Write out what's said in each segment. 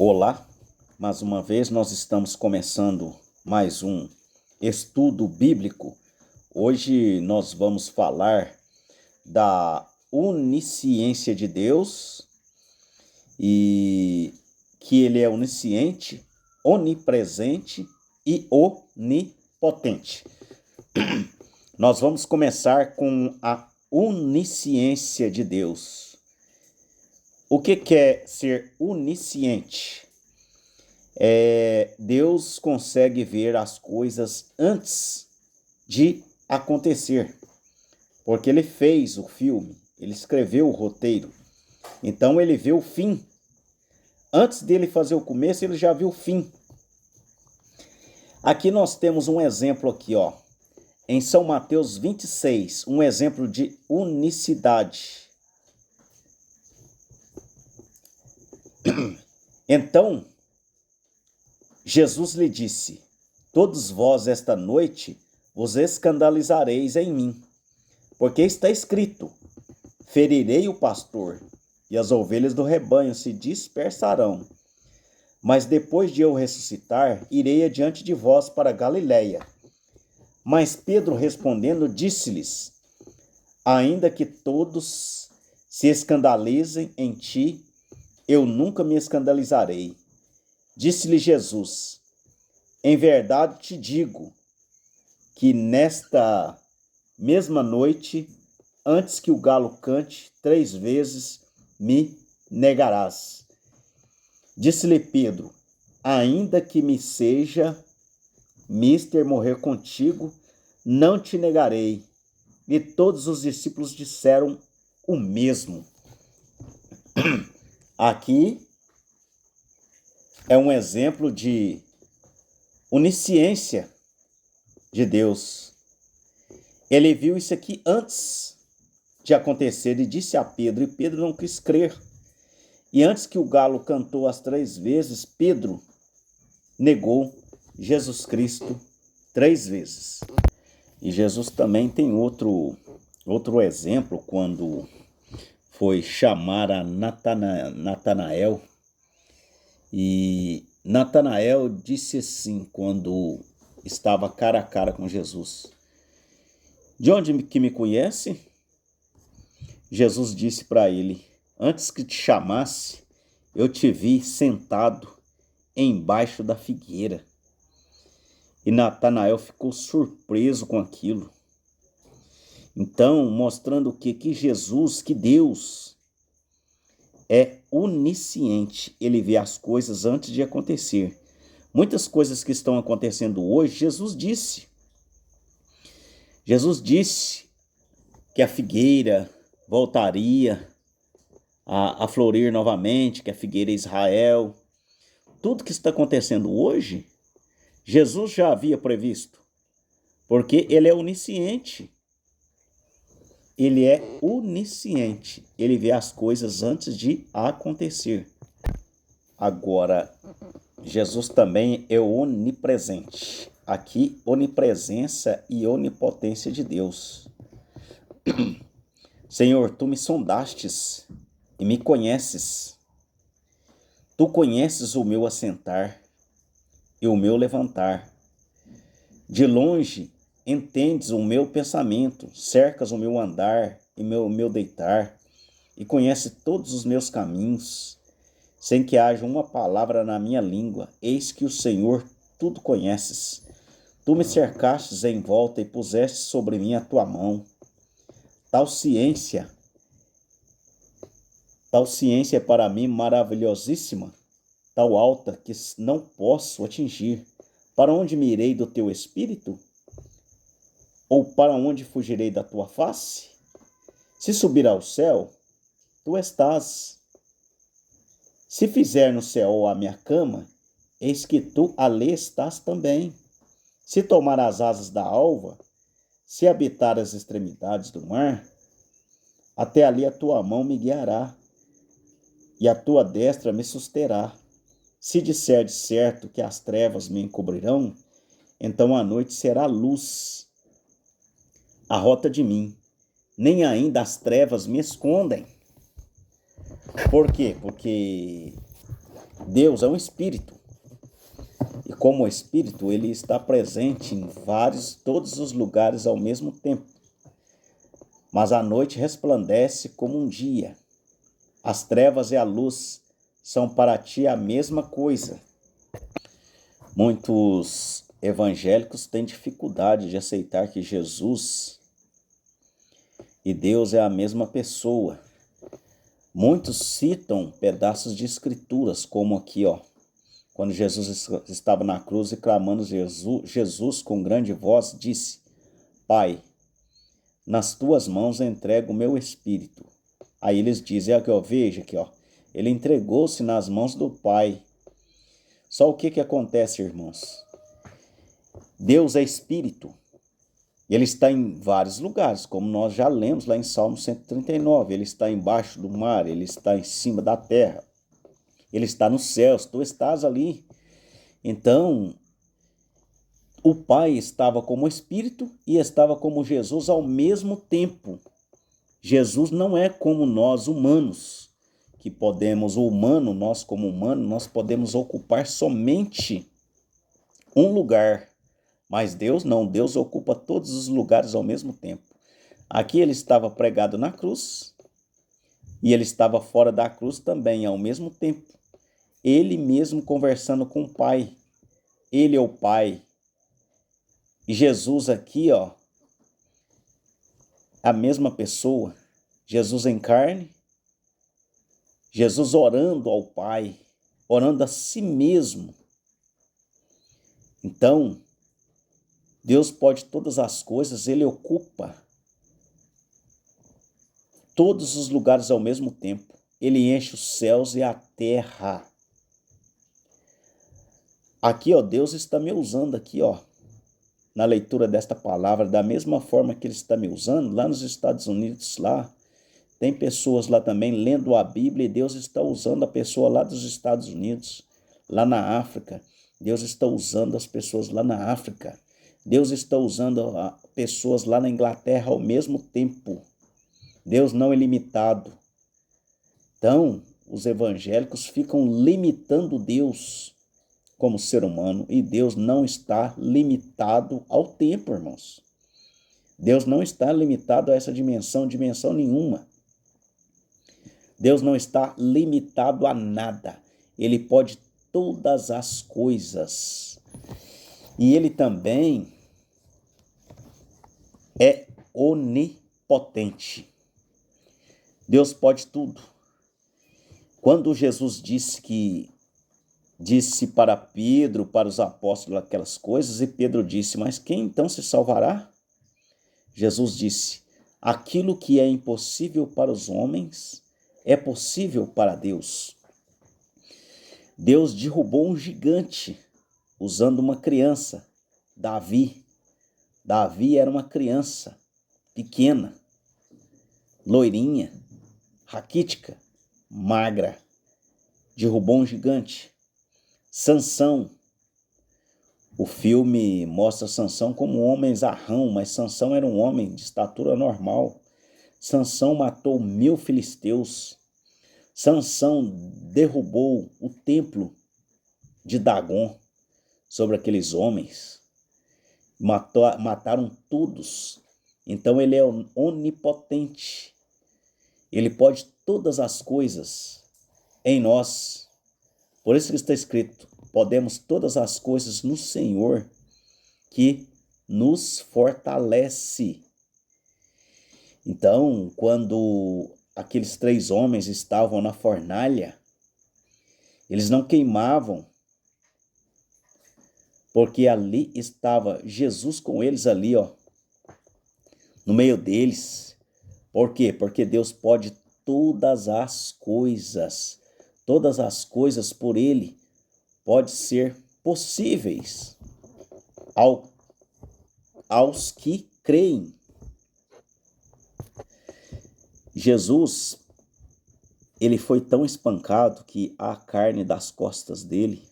Olá, mais uma vez nós estamos começando mais um estudo bíblico. Hoje nós vamos falar da onisciência de Deus e que Ele é onisciente, onipresente e onipotente. Nós vamos começar com a onisciência de Deus. O que é ser onisciente? Deus consegue ver as coisas antes de acontecer, porque Ele fez o filme, Ele escreveu o roteiro, então Ele vê o fim. Antes dele fazer o começo, Ele já viu o fim. Aqui nós temos um exemplo aqui, ó, em São Mateus 26, um exemplo de unicidade. Então, Jesus lhe disse: todos vós esta noite vos escandalizareis em mim, porque está escrito: ferirei o pastor, e as ovelhas do rebanho se dispersarão. Mas depois de eu ressuscitar, irei adiante de vós para Galiléia. Mas Pedro respondendo disse-lhes: ainda que todos se escandalizem em ti, eu nunca me escandalizarei. Disse-lhe Jesus: em verdade te digo que nesta mesma noite, antes que o galo cante, 3 vezes me negarás. Disse-lhe Pedro: ainda que me seja mister morrer contigo, não te negarei. E todos os discípulos disseram o mesmo. Aqui é um exemplo de onisciência de Deus. Ele viu isso aqui antes de acontecer e disse a Pedro, e Pedro não quis crer. E antes que o galo cantou as 3 vezes, Pedro negou Jesus Cristo 3 vezes. E Jesus também tem outro exemplo, quando foi chamar a Natanael. E Natanael disse assim, quando estava cara a cara com Jesus: de onde que me conhece? Jesus disse para ele: antes que te chamasse, eu te vi sentado embaixo da figueira. E Natanael ficou surpreso com aquilo. Então, mostrando que Jesus, que Deus é onisciente, ele vê as coisas antes de acontecer. Muitas coisas que estão acontecendo hoje, Jesus disse que a figueira voltaria a florir novamente, que a figueira é Israel. Tudo que está acontecendo hoje, Jesus já havia previsto, porque ele é onisciente. Ele é onisciente, ele vê as coisas antes de acontecer. Agora, Jesus também é onipresente. Aqui, onipresença e onipotência de Deus. Senhor, tu me sondastes e me conheces. Tu conheces o meu assentar e o meu levantar. De longe entendes o meu pensamento, cercas o meu andar e o meu deitar, e conheces todos os meus caminhos, sem que haja uma palavra na minha língua. Eis que o Senhor tudo conheces. Tu me cercastes em volta e puseste sobre mim a tua mão. Tal ciência é para mim maravilhosíssima, tal alta que não posso atingir. Para onde me irei do teu espírito? Ou para onde fugirei da tua face? Se subir ao céu, tu estás. Se fizer no céu a minha cama, eis que tu ali estás também. Se tomar as asas da alva, se habitar as extremidades do mar, até ali a tua mão me guiará, e a tua destra me susterá. Se disser de certo que as trevas me encobrirão, então a noite será luz à rota de mim, nem ainda as trevas me escondem. Por quê? Porque Deus é um espírito. E como espírito, ele está presente em todos os lugares ao mesmo tempo. Mas a noite resplandece como um dia. As trevas e a luz são para ti a mesma coisa. Muitos evangélicos têm dificuldade de aceitar que Jesus e Deus é a mesma pessoa. Muitos citam pedaços de escrituras, como aqui, quando Jesus estava na cruz e clamando Jesus com grande voz, disse: Pai, nas tuas mãos entrego o meu espírito. Aí eles dizem, veja aqui, ele entregou-se nas mãos do Pai. Só o que acontece, irmãos? Deus é espírito. Ele está em vários lugares, como nós já lemos lá em Salmo 139. Ele está embaixo do mar, ele está em cima da terra. Ele está nos céus, tu estás ali. Então, o Pai estava como Espírito e estava como Jesus ao mesmo tempo. Jesus não é como nós humanos, que nós como humano, nós podemos ocupar somente um lugar. Mas Deus não, Deus ocupa todos os lugares ao mesmo tempo. Aqui ele estava pregado na cruz e ele estava fora da cruz também ao mesmo tempo. Ele mesmo conversando com o Pai. Ele é o Pai. E Jesus aqui, a mesma pessoa. Jesus em carne. Jesus orando ao Pai. Orando a si mesmo. Então, Deus pode todas as coisas, ele ocupa todos os lugares ao mesmo tempo. Ele enche os céus e a terra. Aqui, Deus está me usando aqui, na leitura desta palavra, da mesma forma que ele está me usando, lá nos Estados Unidos, tem pessoas lá também lendo a Bíblia e Deus está usando a pessoa lá dos Estados Unidos, lá na África. Deus está usando as pessoas lá na África. Deus está usando pessoas lá na Inglaterra ao mesmo tempo. Deus não é limitado. Então, os evangélicos ficam limitando Deus como ser humano e Deus não está limitado ao tempo, irmãos. Deus não está limitado a essa dimensão nenhuma. Deus não está limitado a nada. Ele pode todas as coisas. E ele também é onipotente. Deus pode tudo. Quando Jesus disse para Pedro, para os apóstolos aquelas coisas, e Pedro disse, mas quem então se salvará? Jesus disse, aquilo que é impossível para os homens é possível para Deus. Deus derrubou um gigante usando uma criança, Davi. Davi era uma criança pequena, loirinha, raquítica, magra. Derrubou um gigante. Sansão. O filme mostra Sansão como um homem zarrão, mas Sansão era um homem de estatura normal. Sansão matou 1000 filisteus. Sansão derrubou o templo de Dagon sobre aqueles homens. Mataram todos. Então ele é onipotente. Ele pode todas as coisas em nós. Por isso que está escrito, podemos todas as coisas no Senhor que nos fortalece. Então, quando aqueles 3 homens estavam na fornalha, eles não queimavam, porque ali estava Jesus com eles ali, no meio deles. Por quê? Porque Deus pode todas as coisas por ele pode ser possíveis aos que creem. Jesus, ele foi tão espancado que a carne das costas dele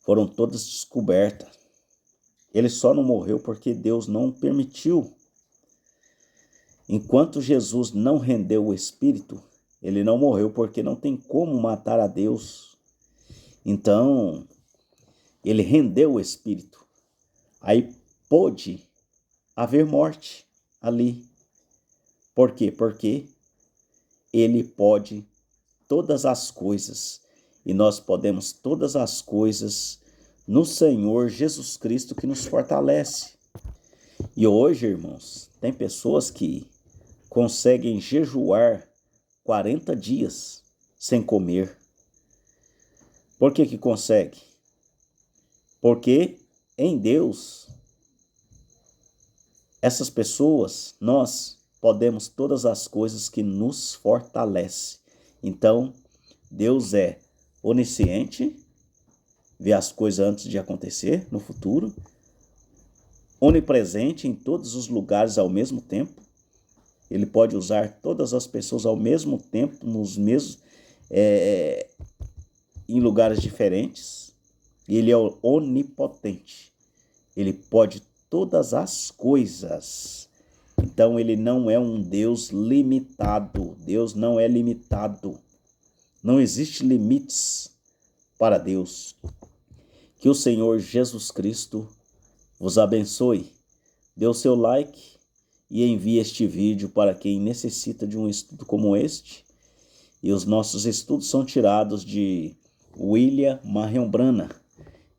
foram todas descobertas. Ele só não morreu porque Deus não permitiu. Enquanto Jesus não rendeu o Espírito, ele não morreu porque não tem como matar a Deus. Então, ele rendeu o espírito. Aí pôde haver morte ali. Por quê? Porque ele pode todas as coisas. E nós podemos todas as coisas no Senhor Jesus Cristo que nos fortalece. E hoje, irmãos, tem pessoas que conseguem jejuar 40 dias sem comer. Por que consegue? Porque em Deus, essas pessoas, nós podemos todas as coisas que nos fortalecem. Então, Deus é onisciente, vê as coisas antes de acontecer no futuro, onipresente em todos os lugares ao mesmo tempo. Ele pode usar todas as pessoas ao mesmo tempo, nos mesmos, em lugares diferentes. E ele é onipotente. Ele pode todas as coisas. Então ele não é um Deus limitado. Deus não é limitado. Não existe limites para Deus. Que o Senhor Jesus Cristo vos abençoe. Dê o seu like e envie este vídeo para quem necessita de um estudo como este. E os nossos estudos são tirados de William Marion Branham,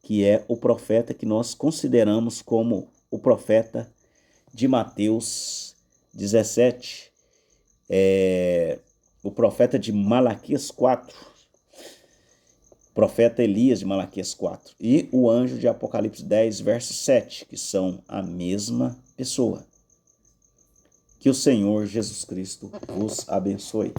que é o profeta que nós consideramos como o profeta de Mateus 17, o profeta de Malaquias 4, profeta Elias de Malaquias 4 e o anjo de Apocalipse 10, verso 7, que são a mesma pessoa. Que o Senhor Jesus Cristo vos abençoe.